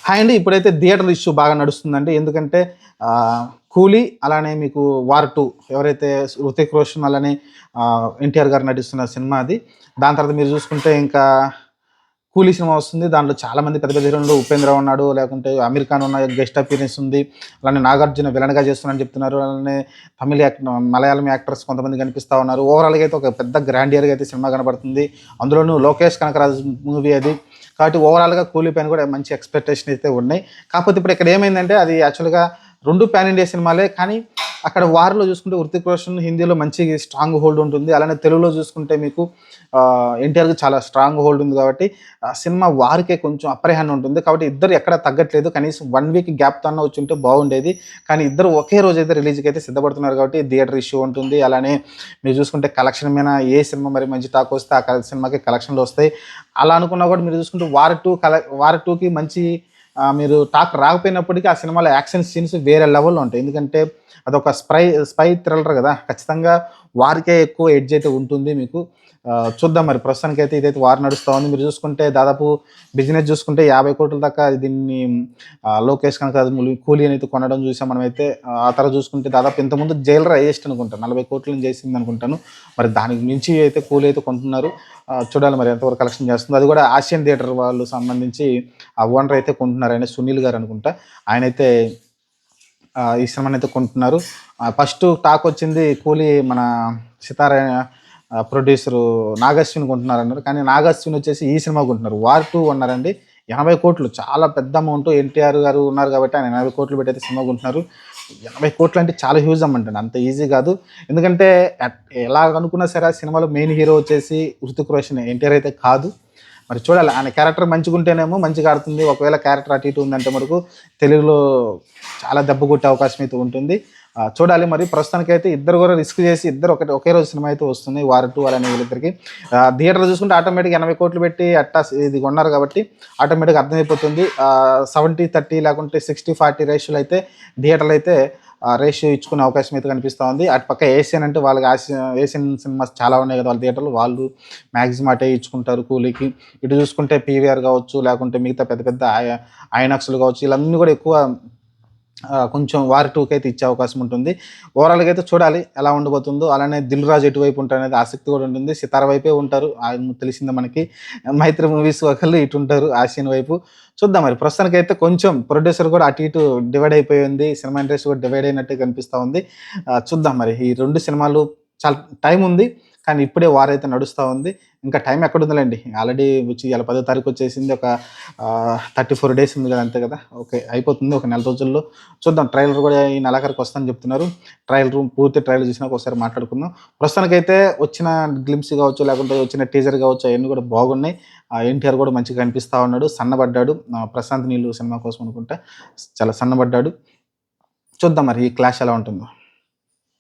Hi అండి. ఇప్పుడైతే theatre issue బాగా నడుస్తుందండి. ఎందుకంటే 'కూలీ' అలానే మీకు 'వార్ 2' ఎవరైతే 'హృతిక్ రోషన్' అలానే 'ఎన్టీఆర్' గారు నటిస్తున్న సినిమా అది. దాని తర్వాత మీరు చూసుకుంటే ఇంకా 'కూలీ' సినిమా వస్తుంది. దాంట్లో చాలామంది పెద్ద పెద్ద హీరోలు 'ఉపేంద్ర' ఉన్నాడు, లేకుంటే 'అమీర్ ఖాన్' ఉన్న గెస్ట్ అపియరెన్స్ ఉంది. అలానే 'నాగార్జున' విలన్‌గా చేస్తున్నారని చెప్తున్నారు. అలానే మలయాళం యాక్టర్స్ కొంతమంది కనిపిస్తా ఉన్నారు. ఓవరాల్‌గా అయితే ఒక పెద్ద గ్రాండియర్‌గా అయితే సినిమా కనపడుతుంది. అందులోనూ లోకేష్ కనకరాజు మూవీ అది. కాబట్టి ఓవరాల్‌గా 'కూలీ' పైన కూడా మంచి ఎక్స్‌పెక్టేషన్ అయితే ఉన్నాయి. కాకపోతే ఇప్పుడు ఇక్కడ ఏమైందంటే అది యాక్చువల్‌గా 2 పాన్ ఇండియా సినిమాలే. కానీ అక్కడ 'వార్‌లో' చూసుకుంటే 'హృతిక్ రోషన్' హిందీలో మంచి స్ట్రాంగ్ హోల్డ్ ఉంటుంది. అలానే తెలుగులో చూసుకుంటే మీకు 'ఎన్టీఆర్‌కి' చాలా స్ట్రాంగ్ హోల్డ్ ఉంది కాబట్టి ఆ సినిమా 'వార్‌కే' కొంచెం అప్పర్ హ్యాండ్ ఉంటుంది. కాబట్టి ఇద్దరు ఎక్కడ తగ్గట్లేదు. కనీసం 1 వీక్ గ్యాప్‌తో అన్నా వచ్చుంటే బాగుండేది. కానీ ఇద్దరు ఒకే రోజైతే రిలీజ్‌కి అయితే సిద్ధపడుతున్నారు కాబట్టి థియేటర్ ఇష్యూ ఉంటుంది. అలానే మీరు చూసుకుంటే కలెక్షన్ మీద ఏ సినిమా మరి మంచి టాక్ వస్తే ఆ సినిమాకి కలెక్షన్‌లు వస్తాయి. అలా అనుకున్నా కూడా మీరు చూసుకుంటే 'వార్ 2'కి మంచి మీరు టాక్ రాకపోయినప్పటికీ ఆ సినిమాలో యాక్షన్ సీన్స్ వేరే లెవెల్‌లో ఉంటాయి. ఎందుకంటే అదొక స్పై థ్రిల్లర్ కదా! ఖచ్చితంగా 'వార్‌కే' ఎక్కువ ఎడ్జ్ అయితే ఉంటుంది మీకు. చూద్దాం మరి ప్రస్తుతానికైతే ఇదైతే 'వార్' నడుస్తా ఉంది. మీరు చూసుకుంటే దాదాపు బిజినెస్ చూసుకుంటే 50,00,00,000 దాకా దీన్ని లోకేష్ కనకరాజు 'కూలీ' అయితే కొనడం చూసాం మనమైతే. ఆ తర్వాత చూసుకుంటే దాదాపు ఇంతకుముందు 'జైలర్' హైయెస్ట్ అనుకుంటా 40,00,00,000 చేసింది అనుకుంటాను. మరి దానికి మించి అయితే 'కూలీ' అయితే కొంటున్నారు. చూడాలి మరి ఎంతవరకు కలెక్షన్ చేస్తుందో. అది కూడా ఆసియన్ థియేటర్ వాళ్ళు సంబంధించి ఆ ఓనర్ అయితే కొంటున్నారు. ఆయన సునీల్ గారు అనుకుంటా. ఆయనైతే ఈ సినిమానైతే కొంటున్నారు. ఫస్ట్ టాక్ వచ్చింది 'కూలీ' మన సితార ప్రొడ్యూసరు 'నాగశ్విన్' కొంటున్నారన్నారు. కానీ 'నాగశ్విన్' వచ్చేసి ఈ సినిమా కొంటున్నారు. 'వార్ 2' కొన్నారండి. 80,00,00,000 చాలా పెద్ద అమౌంట్. 'ఎన్టీఆర్' గారు ఉన్నారు కాబట్టి ఆయన 80,00,00,000 పెట్టి అయితే సినిమా కొంటున్నారు. 80,00,00,000 అంటే చాలా హ్యూజ్ అమౌంట్ అండి. అంత ఈజీ కాదు. ఎందుకంటే ఎలాగనుకున్నా సరే ఆ సినిమాలో మెయిన్ హీరో వచ్చేసి 'హృతిక్ రోషన్', 'ఎన్టీఆర్' అయితే కాదు. మరి చూడాలి. ఆయన క్యారెక్టర్ మంచిగుంటేనేమో మంచిగా ఆడుతుంది. ఒకవేళ క్యారెక్టర్ అటు ఇటు ఉందంటే మటుకు తెలుగులో చాలా దెబ్బ కొట్టే అవకాశం అయితే ఉంటుంది. చూడాలి మరి ప్రస్తుతానికైతే ఇద్దరు కూడా రిస్క్ చేసి ఇద్దరు ఒకే రోజు సినిమా అయితే వస్తుంది. 'వార్ 2' అలానే వీళ్ళిద్దరికి. థియేటర్‌లో చూసుకుంటే ఆటోమేటిక్‌గా 80,00,00,000 పెట్టి ఇది కొన్నారు కాబట్టి ఆటోమేటిక్‌గా అర్థమైపోతుంది. 70-30 లేకుంటే 60-40 రేషియోలో అయితే థియేటర్‌లో అయితే రేషియో ఇచ్చుకునే అవకాశం అయితే కనిపిస్తూ ఉంది. అటుపక్క ఏషియన్ అంటే వాళ్ళకి ఏషియన్ సినిమాస్ చాలా ఉన్నాయి కదా! వాళ్ళ థియేటర్‌లో. వాళ్ళు మాక్సిమం అటే ఇచ్చుకుంటారు 'కూలీకి'. ఇటు చూసుకుంటే పీవీఆర్ కావచ్చు, లేకుంటే మిగతా పెద్ద పెద్ద ఐనాక్స్‌లు కావచ్చు, వీళ్ళన్నీ కూడా ఎక్కువ కొంచెం 'వార్ 2'కి అయితే ఇచ్చే అవకాశం ఉంటుంది. ఓవరాల్‌గా అయితే చూడాలి ఎలా ఉండబోతుందో. అలానే 'దిల్ రాజు' ఎటువైపు ఉంటారనేది ఆసక్తి కూడా ఉంటుంది. 'సితార' వైపే ఉంటారు. తెలిసిందే మనకి. 'మైత్రి మూవీస్' ఒకళ్ళు ఇటు ఉంటారు ఆసియన్ వైపు. చూద్దాం మరి ప్రస్తుతానికైతే కొంచెం ప్రొడ్యూసర్ కూడా అటు ఇటు డివైడ్ అయిపోయింది. సినిమా ఇండస్ట్రీ కూడా డివైడ్ అయినట్టే కనిపిస్తా ఉంది. చూద్దాం మరి ఈ 2 సినిమాలు చాలా టైం ఉంది. కానీ ఇప్పుడే 'వార్' అయితే నడుస్తా ఉంది. ఇంకా టైం ఎక్కడుందిలేండి. ఆల్రెడీ వచ్చి ఇయాల 10వ తారీఖు వచ్చేసింది. ఒక 34 డేస్ ఉంది కదా! అంతే కదా! ఓకే. అయిపోతుంది ఒక నెల రోజుల్లో. చూద్దాం ట్రైలర్ కూడా ఈ నెలాఖరికి వస్తుందని చెప్తున్నారు. పూర్తి ట్రైలర్ చూసినాక ఒకసారి మాట్లాడుకుందాం. ప్రస్తుతానికైతే వచ్చిన గ్లింప్స్ కావచ్చు, లేకుంటే వచ్చిన టీజర్ కావచ్చు అవన్నీ కూడా బాగున్నాయి. ఎన్టీఆర్ కూడా మంచిగా కనిపిస్తా ఉన్నాడు. సన్నబడ్డాడు. 'ప్రశాంత్ నీళ్ళు' సినిమా కోసం అనుకుంటా. చాలా సన్నబడ్డాడు. చూద్దాం మరి ఈ క్లాష్ ఎలా ఉంటుందో.